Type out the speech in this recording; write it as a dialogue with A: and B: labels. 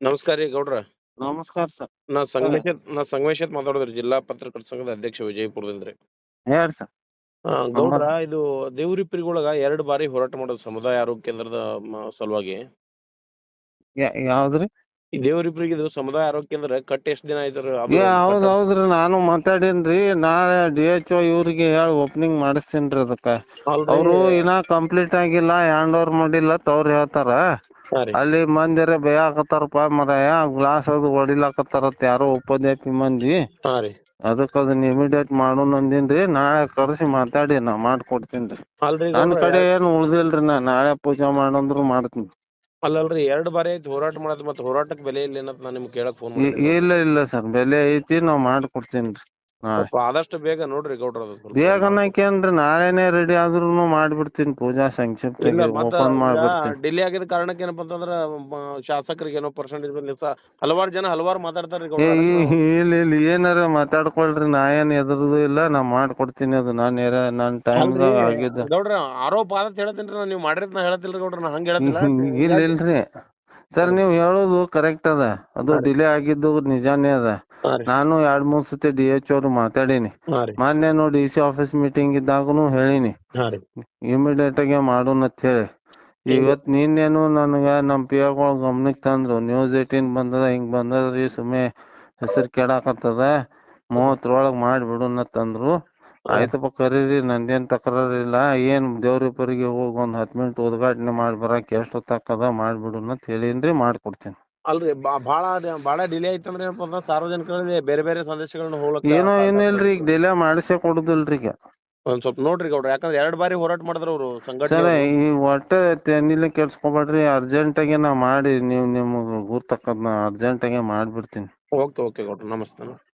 A: ನಮಸ್ಕಾರ ರೀ ಗೌಡ್ರ.
B: ನಮಸ್ಕಾರ ಸರ್.
A: ನಾ ಸಂಗಮೇಶ್ ಮಾತಾಡೋದ್ರಿ, ಜಿಲ್ಲಾ ಪತ್ರಕರ್ತರ ಸಂಘದ ಅಧ್ಯಕ್ಷ ವಿಜಯಪುರದಿಂದ.
B: ಹೇಳ್ರಿ ಸರ್.
A: ಗೌಡ್ರ, ಇದು ದೇವ್ರಿಪ್ರಿಗೊಳಗ 2 ಬಾರಿ ಹೋರಾಟ ಮಾಡೋದು ಸಮುದಾಯ ಆರೋಗ್ಯ ಕೇಂದ್ರದ ಸಲುವಾಗಿ.
B: ಯಾವ್ದ್ರಿ?
A: ಈ ದೇವ್ರಿಪ್ರಿಗೆ ಇದು ಸಮುದಾಯ ಆರೋಗ್ಯ ಕೇಂದ್ರ ಕಟ್ಟಿ ಎಷ್ಟ್ ದಿನ ಆಯ್ತು?
B: ಹೌದ್ರಿ, ನಾನು ಮಾತಾಡೇನ್ರಿ. ನಾಳೆ DHO ಇವ್ರಿಗೆ ಹೇಳಿ ಓಪನಿಂಗ್ ಮಾಡಿಸ್ತೀನ್ರಿ. ಅದಕ್ಕ ಅವ್ರು ಇನ್ನ ಕಂಪ್ಲೀಟ್ ಆಗಿಲ್ಲ, ಹ್ಯಾಂಡ್ ಓವರ್ ಮಾಡಿಲ್ಲ ಅವ್ರು ಹೇಳ್ತಾರ. ಅಲ್ಲಿ ಮಂದಿರ ಬೇಯಾಕತ್ತಾರಪ್ಪ ಮರಾಯ, ಗ್ಲಾಸ್ ಅದು ಹೊಡಿಲಾಕತ್ತಾರತ್ ಯಾರೋ ಉಪದ್ಯಾಪಿ ಮಂದಿ. ಅದಕ್ಕ ಅದನ್ನ ಇಮಿಡಿಯೇಟ್ ಮಾಡೋಣ ಅಂದಿನ್ರಿ. ನಾಳೆ ಕರ್ಸಿ ಮಾತಾಡಿ ನಾ ಮಾಡ್ಕೊಡ್ತೀನ್ರಿ. ನನ್ ಕಡೆ ಏನ್ ಉಳ್ದಿಲ್ರಿ, ನಾ ನಾಳೆ ಪೂಜೆ ಮಾಡಂದ್ರು ಮಾಡ್ತೀನಿ.
A: ಅಲ್ಲಲ್ರಿ, 2 ಬಾರಿ ಆಯ್ತು ಹೋರಾಟ ಮಾಡೋದು, ಮತ್ತೆ ಹೋರಾಟಕ್ಕೆ ಬೆಲೆ ಇಲ್ಲ ಏನಂತ ನಾನು ನಿಮ್ಗೆ ಕೇಳಕ್ ಫೋನ್ ಮಾಡಿದ್ದೆ.
B: ಇಲ್ಲ ಸರ್, ಬೆಲೆ ಐತಿ, ನಾವ್ ಮಾಡ್ಕೊಡ್ತೀನ್ರಿ.
A: ಆದಷ್ಟು ಬೇಗ ನೋಡ್ರಿ ಗೌಡ್ರ.
B: ಬೇಗ ಅನ್ನಕೇನ್ರಿ, ನಾಳೆನೆ ರೆಡಿ ಆದ್ರೂನು ಮಾಡ್ಬಿಡ್ತೀನಿ. ಪೂಜಾ ಸಂಕ್ಷಿಪ್ತ ಓಪನ್ ಮಾಡ್ಬಿಡ್ತೀನಿ.
A: ಡಿಲೇ ಆಗಿದ ಕಾರಣಕ್ಕೆ ಏನಪ್ಪಾ ಅಂತಂದ್ರ ಶಾಸಕರಿಗೆ ಏನೋ ಪರ್ಸೆಂಟೇಜ್ ಹಲವಾರು ಜನ ಹಲವಾರು ಮಾತಾಡ್ತಾರ್ರಿ ಗೌಡ್ರ.
B: ಇಲ್ಲ ಏನಾರ ಮಾತಾಡ್ಕೊಳ್ರಿ, ನಾ ಏನ್ ಎದ್ರದು ಇಲ್ಲ, ನಾ ಮಾಡ್ಕೊಡ್ತೀನಿ. ಅದು ನಾನ್ ಟೈಮ್ ಆಗಿದ್ದ
A: ಗೌಡ್ರ ಆರೋಪ ಆದತ್ ಹೇಳ್ತೇನ್ರಿ. ನೀವ್ ಮಾಡಿರತ್ ನಾ ಹೇಳತಿಲ್ರಿ ಗೌಡ್ರ, ನಾ ಹಂಗ ಹೇಳತಿಲ್ಲ.
B: ಇಲ್ರಿ ಸರ್, ನೀವ್ ಹೇಳೋದು ಕರೆಕ್ಟ್ ಅದ. ಅದು ಡಿಲೇ ಆಗಿದ್ದು ನಿಜಾನೇ ಅದ. ನಾನು 2-3 ಸತಿ DHO ಅವ್ರು ಮಾತಾಡೀನಿ. ಮೊನ್ನೆ ನೋಡಿ DC ಆಫೀಸ್ ಮೀಟಿಂಗ್ ಇದ್ದಾಗನು ಹೇಳಿನಿ, ಇಮಿಡಿಯೇಟ್ ಆಗಿ ಮಾಡೋಣ ಅಂತ ಹೇಳಿ. ಇವತ್ ನಿನ್ನೇನು ನನಗ ನಮ್ PA ಗಮನಕ್ ತಂದ್ರು, News 18 ಬಂದದ, ಹಿಂಗ್ ಬಂದದ್ರಿ, ಸುಮ್ಮನೆ ಹೆಸರು ಕೆಡಾಕತ್ತದ, 30 ಮಾಡಿಬಿಡುನ ತಂದ್ರು. ಆಯ್ತಪ್ಪ ಕರೀರಿ, ನಂದೇನ್ ತಕರಾರಿಲ್ಲ. ಏನ್ ದೇವ್ರಿಪ್ಪರಿಗೆ ಹೋಗಿ 10 ಮಿನಿಟ್ ಉದ್ಘಾಟನೆ ಮಾಡಿ ಬರಾಕ್ ಎಷ್ಟು ಹೊತ್ತಾಕದ, ಮಾಡ್ಬಿಡುನ ಅಂತ ಹೇಳಿನ್ರಿ. ಮಾಡ್ಕೊಡ್ತೀನಿ.
A: ಅಲ್ರಿ, ಬಾಳ ಡಿಲೇ ಐತಂದ್ರೆ ಸಾರ್ವಜನಿಕರಲ್ಲಿ ಬೇರೆ ಬೇರೆ ಸಂದೇಶಗಳನ್ನ ಹೋಗ್ಲಕ್ಕ
B: ಏನಿಲ್ರಿ, ಈಗ ಡಿಲೇ ಮಾಡಿಸೇ ಕೊಡುದಿಲ್ರಿ. ಈಗ
A: ಒಂದ್ ಸ್ವಲ್ಪ ನೋಡ್ರಿ ಗೌಡ್ರ, ಯಾಕಂದ್ರೆ 2 ಬಾರಿ ಹೋರಾಟ ಮಾಡಿದ್ರ ಅವ್ರು ಸಂಘಟನೆ.
B: ಸರ್, ಈ ಒಟ್ಟ ತೆನ್ನಿಲೆ ಕೆಲ್ಸ್ಕೊಬೇಡ್ರಿ. ಅರ್ಜೆಂಟ್ ಆಗಿ ನಾ ಮಾಡಿ, ನೀವು ನಿಮ್ಗೆ ಗುರ್ತಕ್ಕದ್ನ ಅರ್ಜೆಂಟ್ ಆಗಿ ಮಾಡ್ಬಿಡ್ತೀನಿ.
A: ಓಕೆ ಗೌಡ್ರ, ನಮಸ್ತೆ.